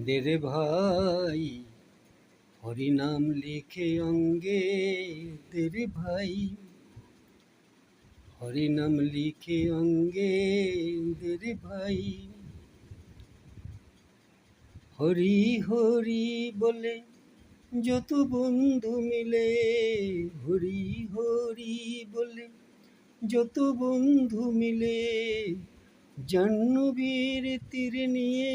দেরে ভাই হরিনাম লিখে অঙ্গে দেরে ভাই হরিনাম লিখে অঙ্গে দেরে ভাই হরি হরি বলে যত বন্ধু মিলে হরি হরি বলে যত বন্ধু মিলে জাহ্নবীর তীর নিয়ে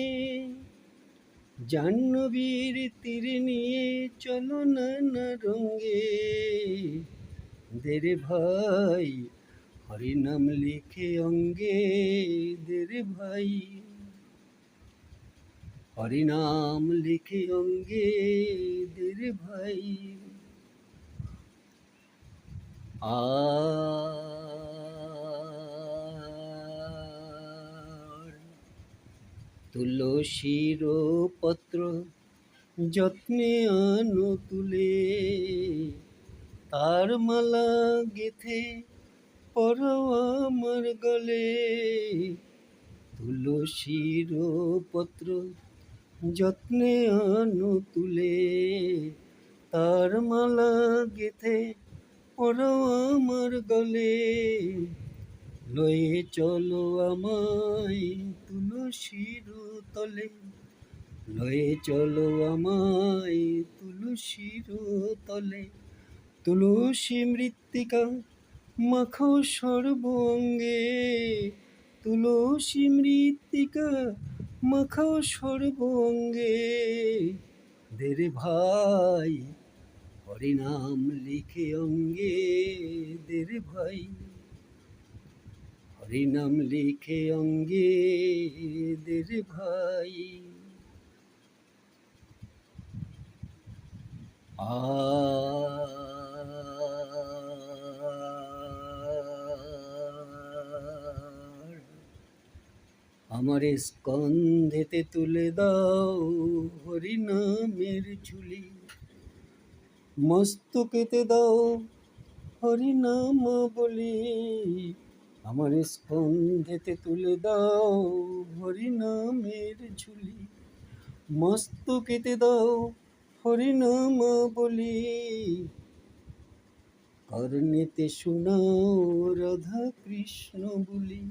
জাহ্নবীর তীর নিয়ে চলো নানা রঙ্গে দেরে ভাই হরিনাম লিখে অঙ্গে দেরে ভাই হরিনাম লিখে অঙ্গে দেরে ভাই আর তুলসীর পত্র যত্নে আনো তুলে তার মালা গেথে পরাও আমার গলে তুলসীর পত্র যত্নে আনো তুলে তার মালা গেথে পরাও আমার গলে লয়ে চলো আমায় তুলসীর তলে লয়ে চলো আমায় তুলসীর তলে তুলসী মৃত্তিকা মাখো সর্বঙ্গে তুলসী মৃত্তিকা মাখো সর্বঙ্গে দেরে ভাই হরিনাম লিখে অঙ্গে দেরে ভাই হরিনাম লিখে অঙ্গে দেরে ভাই আর আমারে স্কন্ধেতে তুলে দাও হরিনামের ঝুলি মস্তকেতে দাও হরিনাম বলি আমার স্কন্ধেতে তুলে দাও হরিনামের ঝুলি মস্তকেতে দাও হরিনাম বলি কর্ণেতে শোনাও রাধা কৃষ্ণ বলি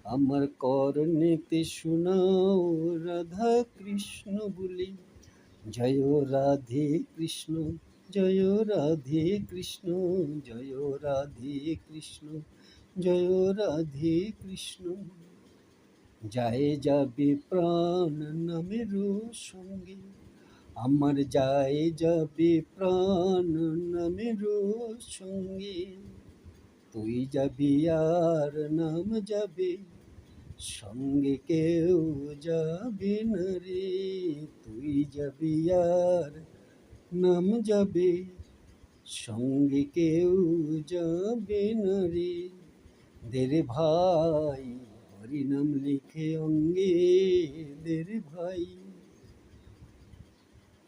আমার কর্ণেতে শোনাও রাধা কৃষ্ণ বলি জয় রাধে কৃষ্ণ জয় রাধে কৃষ্ণ জয় রাধে কৃষ্ণ জয় রাধে কৃষ্ণ যায় যাবে প্রাণ নামের সঙ্গে আমার যায় যাবে প্রাণ নামের সঙ্গে তুই যাবি আর নাম যাবে সঙ্গে কেউ যাবে না রে তুই যাবি আর নাম যাবে সঙ্গে কেউ যাবে না রে দেরে ভাই হরিনাম লিখে অঙ্গে দেরে ভাই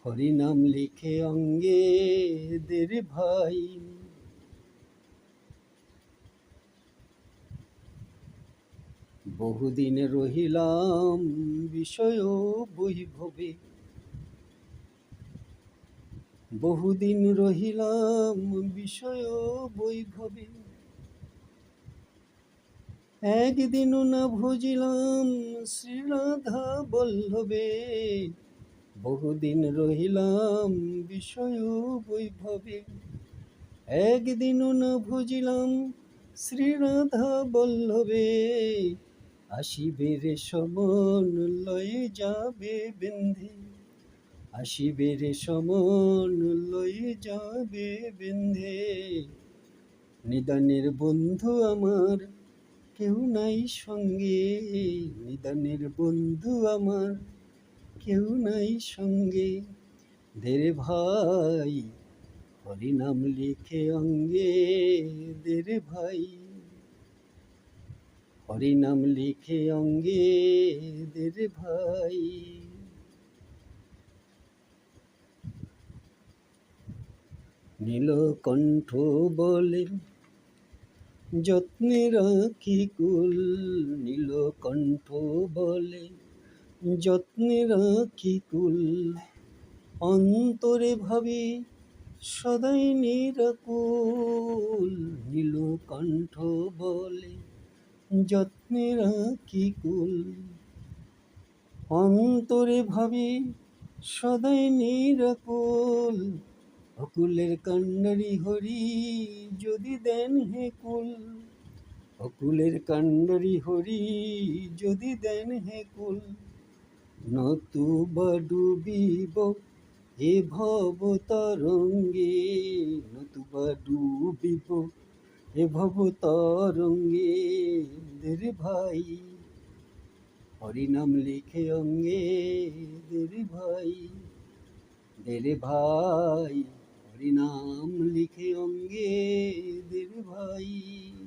হরিনাম লিখে অঙ্গে দেরে ভাই বহুদিন রহিলাম বিষয় বৈভবে বহুদিন রহিলাম বিষয় বৈভবে একদিনও না ভজিলাম শ্রীরাধা বল্লভে বহুদিন রহিলাম বিষয় বৈভবে একদিনও না ভজিলাম শ্রীরাধা বল্লভে আসিবে রে সমন লয়ে যাবে বেন্ধে আসিবে রে সমন লয়ে যাবে বেন্ধে নিদানের বন্ধু আমার কেউ নাই সঙ্গে নিদানের বন্ধু আমার কেউ নাই সঙ্গে দেরে ভাই হরিনাম লিখে অঙ্গে দেরে ভাই হরিনাম লিখে অঙ্গে দেরে ভাই নীলকণ্ঠ বলে যত্নে রাখি কুল নীলকণ্ঠ বলে যত্নে রাখি কুল, অন্তরে ভাবি সদাই নিরাকুল। নীলকণ্ঠ বলে যত্নে রাখি কুল, অন্তরে ভাবি সদাই নিরাকুল। অকুলের কান্ডারি হরি যদি দেন হে কুল, অকুলের কান্ডারি হরি যদি দেন হে কুল। নতুবা ডুবিব এ ভব তরঙ্গে, নতুবা ডুবিব এ ভব তরঙ্গে। দেরে ভাই হরিনাম লিখে অঙ্গে, দেরে ভাই, দেরে ভাই হরিনাম লিখে অঙ্গে, দেরে ভাই।